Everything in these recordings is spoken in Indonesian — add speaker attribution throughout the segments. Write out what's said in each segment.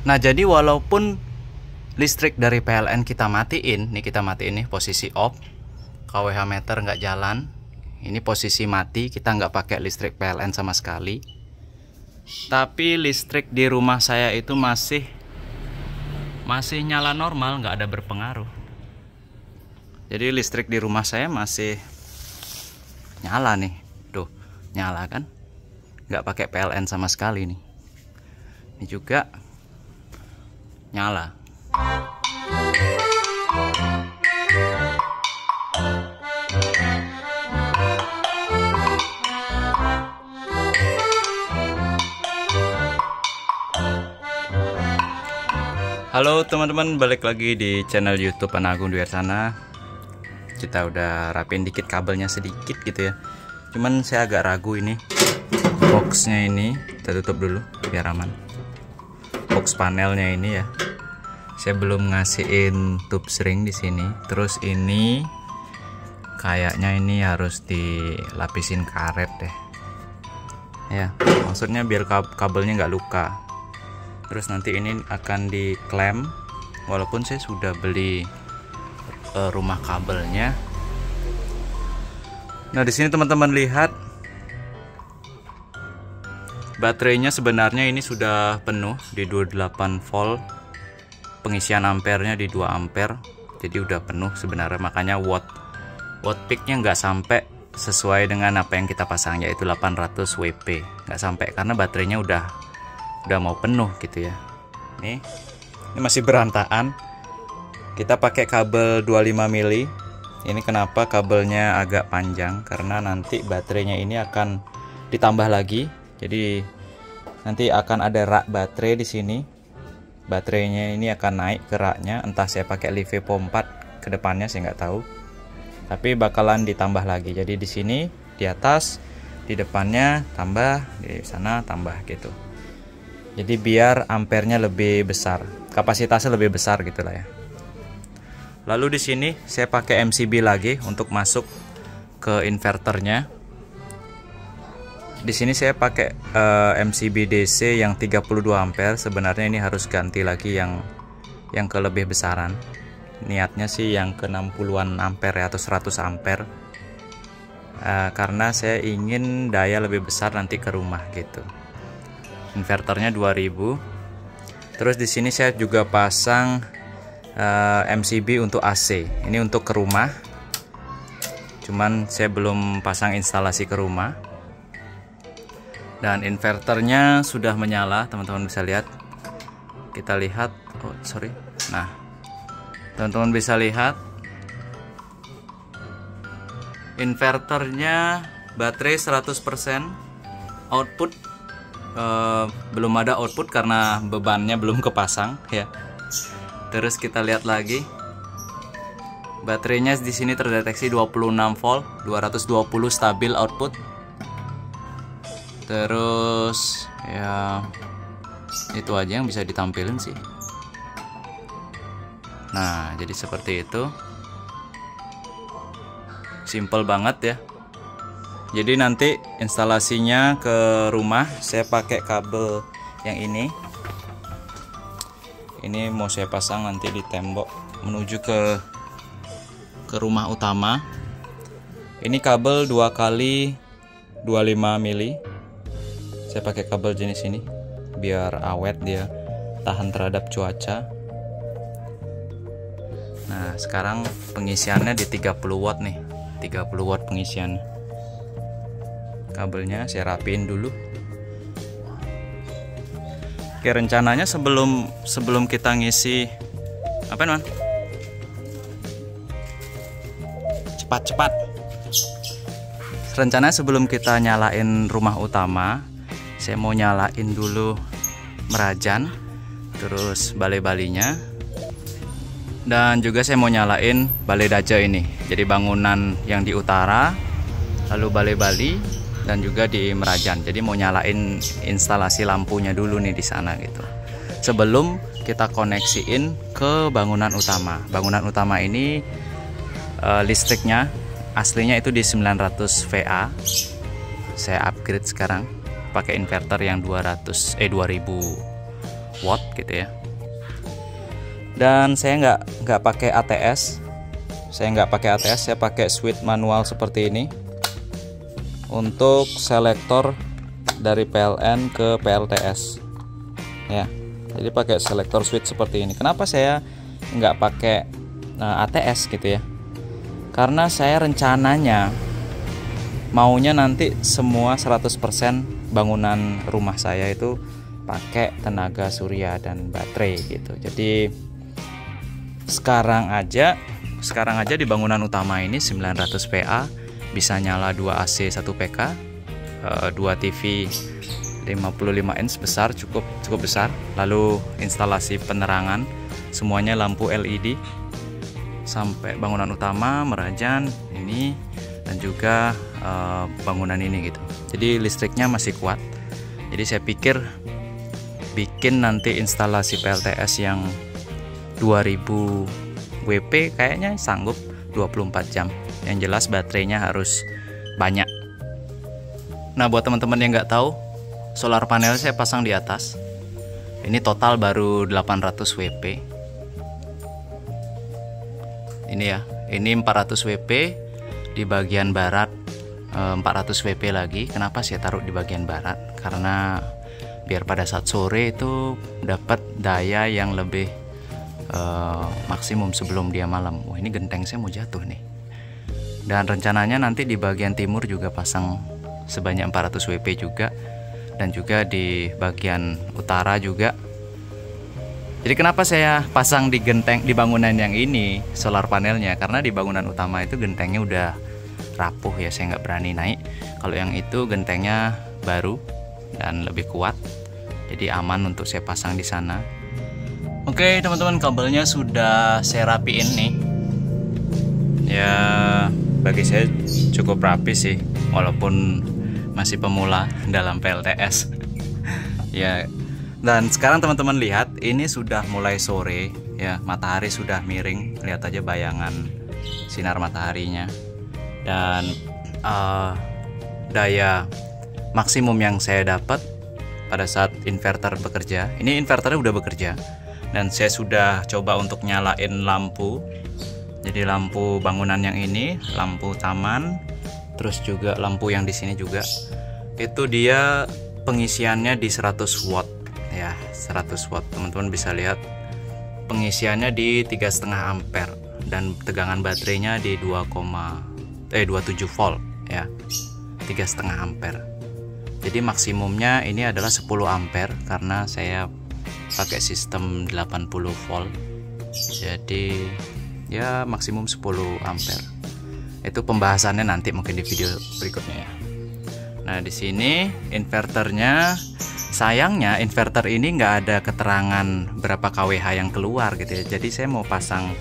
Speaker 1: Nah, jadi walaupun listrik dari PLN kita matiin, nih kita matiin nih posisi off, KWH meter nggak jalan, ini posisi mati, kita nggak pakai listrik PLN sama sekali. Tapi listrik di rumah saya itu masih nyala normal, nggak ada berpengaruh. Jadi listrik di rumah saya masih nyala nih, tuh nyala kan, nggak pakai PLN sama sekali nih. Ini juga nyala. Halo teman-teman, balik lagi di channel YouTube Anagung Dwiarsana. Kita udah rapiin dikit kabelnya sedikit gitu ya. Cuman saya agak ragu ini boxnya ini, kita tutup dulu biar aman. Box panelnya ini ya, saya belum ngasihin tube sering di sini. Terus ini kayaknya ini harus dilapisin karet deh. Ya, maksudnya biar kabelnya nggak luka. Terus nanti ini akan diklem. Walaupun saya sudah beli rumah kabelnya. Nah, di sini teman-teman lihat baterainya sebenarnya ini sudah penuh di 28 volt. Pengisian ampernya di 2 ampere. Jadi udah penuh sebenarnya, makanya watt peaknya nggak sampai sesuai dengan apa yang kita pasang, yaitu 800 WP. Nggak sampai karena baterainya udah mau penuh gitu ya. Ini masih berantakan. Kita pakai kabel 25 mili. Ini kenapa kabelnya agak panjang, karena nanti baterainya ini akan ditambah lagi. Jadi nanti akan ada rak baterai di sini. Baterainya ini akan naik ke raknya, entah saya pakai Livepo 4 ke depannya, saya nggak tahu. Tapi bakalan ditambah lagi. Jadi di sini di atas, di depannya tambah, di sana tambah gitu. Jadi biar ampernya lebih besar, kapasitasnya lebih besar gitulah ya. Lalu di sini saya pakai MCB lagi untuk masuk ke inverternya. Di sini saya pakai MCB DC yang 32 ampere. Sebenarnya ini harus ganti lagi yang ke lebih besaran. Niatnya sih yang ke 60-an ampere atau 100 ampere. Karena saya ingin daya lebih besar nanti ke rumah gitu. Inverternya 2000. Terus di sini saya juga pasang MCB untuk AC. Ini untuk ke rumah. Cuman saya belum pasang instalasi ke rumah. Dan inverternya sudah menyala, teman-teman bisa lihat. Kita lihat, oh sorry. Nah, teman-teman bisa lihat inverternya baterai 100%, output belum ada output karena bebannya belum kepasang ya. Terus kita lihat lagi, baterainya di sini terdeteksi 26 volt, 220 stabil output. Terus ya itu aja yang bisa ditampilin sih. Nah, jadi seperti itu. Simple banget ya. Jadi nanti instalasinya ke rumah saya pakai kabel yang ini. Ini mau saya pasang nanti di tembok menuju ke rumah utama. Ini kabel 2 kali 25 mili. Saya pakai kabel jenis ini biar awet, dia tahan terhadap cuaca. Nah, sekarang pengisiannya di 30 watt nih. 30 watt pengisian. Kabelnya saya rapiin dulu. Oke, rencananya sebelum kita ngisi apa non? Cepat. Rencananya sebelum kita nyalain rumah utama, saya mau nyalain dulu merajan, terus balai-balinya, dan juga saya mau nyalain balai daja ini. Jadi bangunan yang di utara, lalu balai-bali, dan juga di merajan. Jadi mau nyalain instalasi lampunya dulu nih di sana gitu. Sebelum kita koneksiin ke bangunan utama. Bangunan utama ini listriknya aslinya itu di 900 VA. Saya upgrade sekarang pakai inverter yang 2000 watt gitu ya. Dan saya nggak pakai ATS, saya pakai switch manual seperti ini untuk selektor dari PLN ke PLTS ya. Jadi pakai selektor switch seperti ini. Kenapa saya nggak pakai ATS gitu ya? Karena saya rencananya maunya nanti semua 100% bangunan rumah saya itu pakai tenaga surya dan baterai gitu. Jadi sekarang aja di bangunan utama ini 900 PA, bisa nyala 2 AC 1 PK, 2 TV 55 inch besar, cukup besar. Lalu instalasi penerangan semuanya lampu LED sampai bangunan utama, merajan ini, dan juga bangunan ini gitu. Jadi listriknya masih kuat. Jadi saya pikir bikin nanti instalasi PLTS yang 2000 WP kayaknya sanggup 24 jam. Yang jelas baterainya harus banyak. Nah, buat teman-teman yang nggak tahu, solar panel saya pasang di atas. Ini total baru 800 WP. Ini ya, ini 400 WP di bagian barat, 400 WP lagi. Kenapa saya taruh di bagian barat? Karena biar pada saat sore itu dapat daya yang lebih maksimum sebelum dia malam. Wah, ini genteng saya mau jatuh nih. Dan rencananya nanti di bagian timur juga pasang sebanyak 400 WP juga, dan juga di bagian utara juga. Jadi kenapa saya pasang di genteng di bangunan yang ini solar panelnya? Karena di bangunan utama itu gentengnya udah rapuh ya, saya nggak berani naik. Kalau yang itu gentengnya baru dan lebih kuat, jadi aman untuk saya pasang di sana. Oke teman-teman, kabelnya sudah saya rapiin nih. Ya bagi saya cukup rapi sih, walaupun masih pemula dalam PLTS. Ya, dan sekarang teman-teman lihat ini sudah mulai sore ya, matahari sudah miring, lihat aja bayangan sinar mataharinya. Dan daya maksimum yang saya dapat pada saat inverter bekerja, ini inverternya udah bekerja, dan saya sudah coba untuk nyalain lampu. Jadi lampu bangunan yang ini, lampu taman, terus juga lampu yang di sini juga, itu dia pengisiannya di 100 watt ya, 100 watt. Teman-teman bisa lihat pengisiannya di 3,5 ampere dan tegangan baterainya di 27 volt ya, 3,5 ampere. Jadi maksimumnya ini adalah 10 ampere karena saya pakai sistem 80 volt. Jadi ya maksimum 10 ampere. Itu pembahasannya nanti mungkin di video berikutnya ya. Nah, di sini inverternya, sayangnya inverter ini nggak ada keterangan berapa kWh yang keluar gitu ya. Jadi saya mau pasang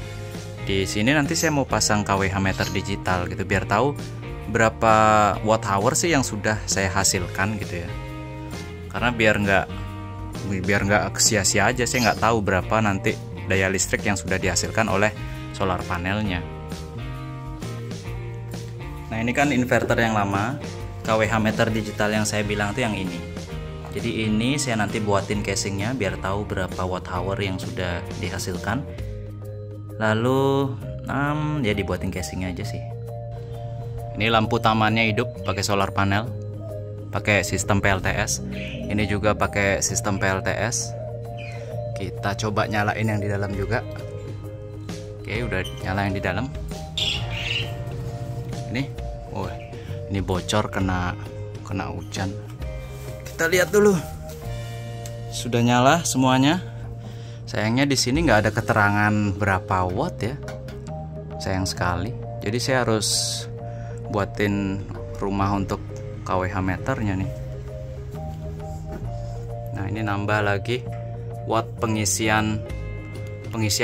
Speaker 1: di sini, nanti saya mau pasang kWh meter digital gitu biar tahu berapa watt hour sih yang sudah saya hasilkan gitu ya. Karena biar nggak sia-sia aja, saya nggak tahu berapa nanti daya listrik yang sudah dihasilkan oleh solar panelnya. Nah, ini kan inverter yang lama. kWh meter digital yang saya bilang itu yang ini. Jadi ini saya nanti buatin casingnya biar tahu berapa watt hour yang sudah dihasilkan. Lalu ya dibuatin casingnya aja sih. Ini lampu tamannya hidup pakai solar panel, pakai sistem PLTS. Ini juga pakai sistem PLTS. Kita coba nyalain yang di dalam juga. Oke, udah nyala yang di dalam. Ini bocor kena hujan. Kita lihat dulu. Sudah nyala semuanya. Sayangnya di sini nggak ada keterangan berapa watt ya. Sayang sekali. Jadi saya harus buatin rumah untuk kWh meternya nih. Nah, ini nambah lagi watt pengisian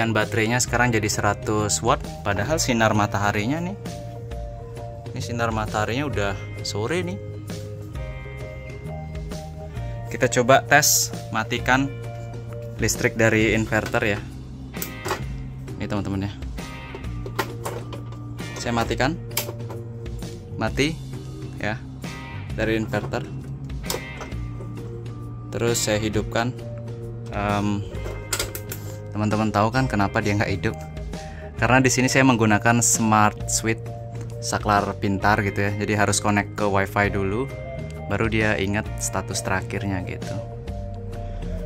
Speaker 1: baterainya sekarang jadi 100 watt. Padahal sinar mataharinya nih, ini sinar mataharinya udah sore nih. Kita coba tes matikan listrik dari inverter ya. Ini teman-teman ya, saya matikan, mati ya dari inverter. Terus saya hidupkan Teman-teman tahu kan kenapa dia nggak hidup? Karena di sini saya menggunakan smart switch, saklar pintar gitu ya. Jadi harus connect ke WiFi dulu, baru dia ingat status terakhirnya gitu.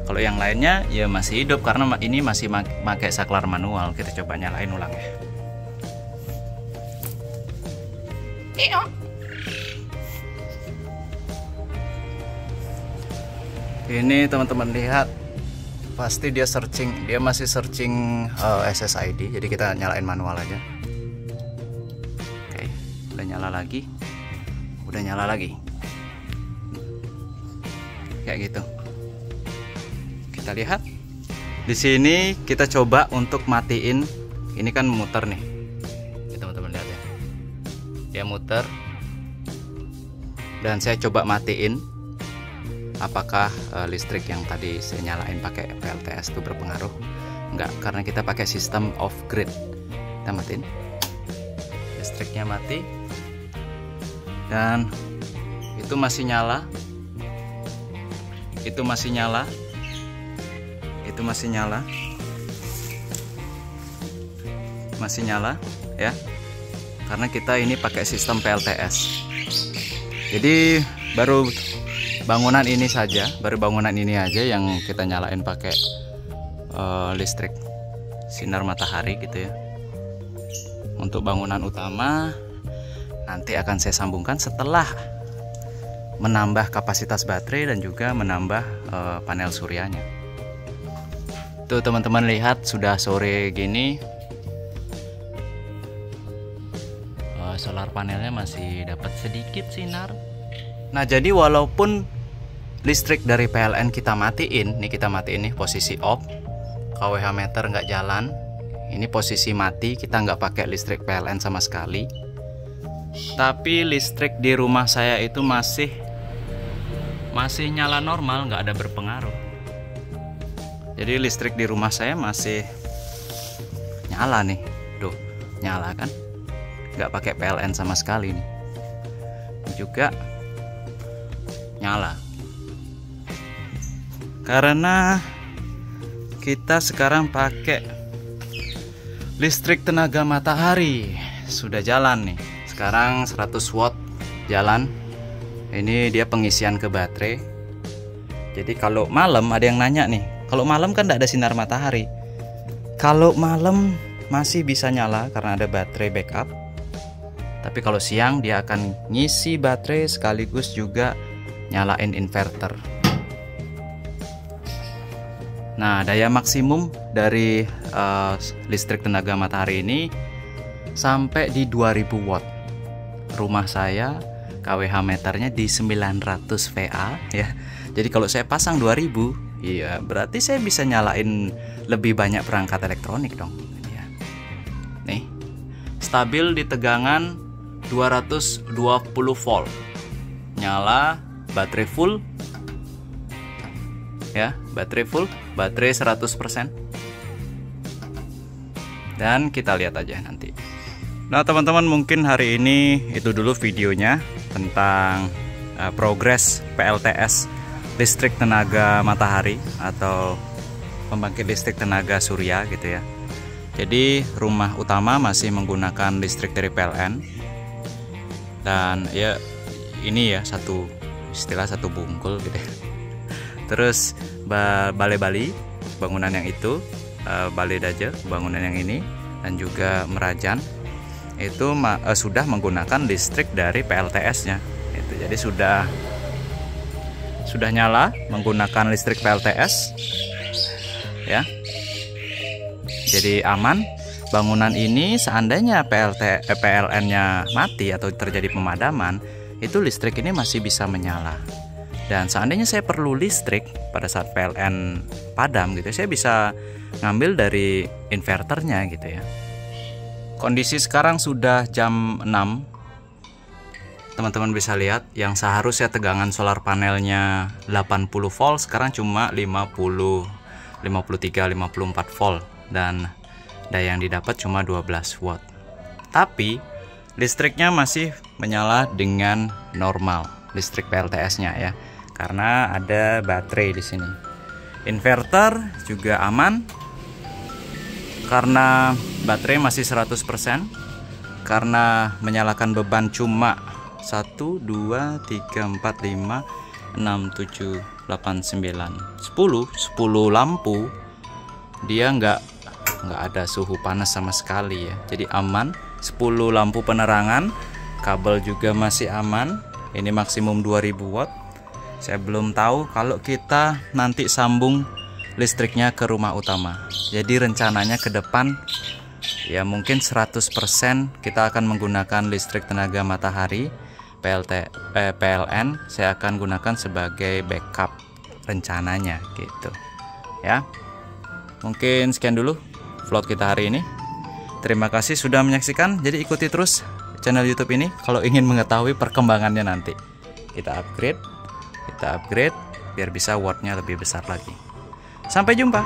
Speaker 1: Kalau yang lainnya ya masih hidup karena ini masih pakai saklar manual. Kita coba nyalain ulang ya. Ini teman-teman lihat, pasti dia searching, dia masih searching SSID. Jadi kita nyalain manual aja. Oke, udah nyala lagi, udah nyala lagi, kayak gitu. Kita lihat di sini, kita coba untuk matiin. Ini kan muter nih, teman-teman lihat ya, dia muter. Dan saya coba matiin. Apakah listrik yang tadi saya nyalain pakai PLTS itu berpengaruh? Enggak, karena kita pakai sistem off grid. Kita matiin, listriknya mati, dan itu masih nyala, itu masih nyala, itu masih nyala, masih nyala ya, karena kita ini pakai sistem PLTS. Jadi baru bangunan ini saja, baru bangunan ini aja yang kita nyalain pakai listrik sinar matahari gitu ya. Untuk bangunan utama nanti akan saya sambungkan setelah menambah kapasitas baterai dan juga menambah panel suryanya. Tuh teman-teman lihat, sudah sore gini, solar panelnya masih dapat sedikit sinar. Nah, jadi walaupun listrik dari PLN kita matiin, nih kita matiin nih posisi off, kWh meter nggak jalan, ini posisi mati, kita nggak pakai listrik PLN sama sekali. Tapi listrik di rumah saya itu masih nyala normal, nggak ada berpengaruh. Jadi listrik di rumah saya masih nyala nih, tuh nyala kan, nggak pakai PLN sama sekali nih, juga nyala. Karena kita sekarang pakai listrik tenaga matahari, sudah jalan nih. Sekarang 100 watt jalan. Ini dia pengisian ke baterai. Jadi kalau malam, ada yang nanya nih, kalau malam kan tidak ada sinar matahari. Kalau malam masih bisa nyala karena ada baterai backup. Tapi kalau siang dia akan ngisi baterai sekaligus juga nyalain inverter. Nah, daya maksimum dari listrik tenaga matahari ini sampai di 2000 watt. Rumah saya kWh meternya di 900 VA ya. Jadi kalau saya pasang 2000, iya berarti saya bisa nyalain lebih banyak perangkat elektronik dong. Ya. Nih, stabil di tegangan 220 volt. Nyala, baterai full. Ya, baterai full, baterai 100%. Dan kita lihat aja nanti. Nah teman-teman, mungkin hari ini itu dulu videonya tentang progres PLTS listrik tenaga matahari atau pembangkit listrik tenaga surya gitu ya. Jadi rumah utama masih menggunakan listrik dari PLN. Dan ya ini ya satu bungkul gitu ya. Terus Balai-Bali, bangunan yang itu, Balai Daja, bangunan yang ini, dan juga Merajan itu sudah menggunakan listrik dari PLTS-nya. Itu jadi sudah nyala menggunakan listrik PLTS, ya. Jadi aman. Bangunan ini seandainya PLN-nya mati atau terjadi pemadaman, itu listrik ini masih bisa menyala. Dan seandainya saya perlu listrik pada saat PLN padam gitu, saya bisa ngambil dari inverternya gitu ya. Kondisi sekarang sudah jam 6. Teman-teman bisa lihat, yang seharusnya tegangan solar panelnya 80 volt sekarang cuma 53, 54 volt, dan daya yang didapat cuma 12 watt. Tapi listriknya masih menyala dengan normal, listrik PLTS-nya ya. Karena ada baterai di sini. Inverter juga aman karena baterai masih 100%, karena menyalakan beban cuma 1 2 3 4 5 6 7 8 9 10 lampu. Dia nggak ada suhu panas sama sekali ya, jadi aman. 10 lampu penerangan, kabel juga masih aman. Ini maksimum 2000 watt. Saya belum tahu kalau kita nanti sambung listriknya ke rumah utama. Jadi rencananya ke depan ya mungkin 100% kita akan menggunakan listrik tenaga matahari PLN. Saya akan gunakan sebagai backup rencananya gitu ya. Mungkin sekian dulu vlog kita hari ini. Terima kasih sudah menyaksikan. Jadi ikuti terus channel YouTube ini kalau ingin mengetahui perkembangannya nanti. Kita upgrade biar bisa wattnya lebih besar lagi. Sampai jumpa.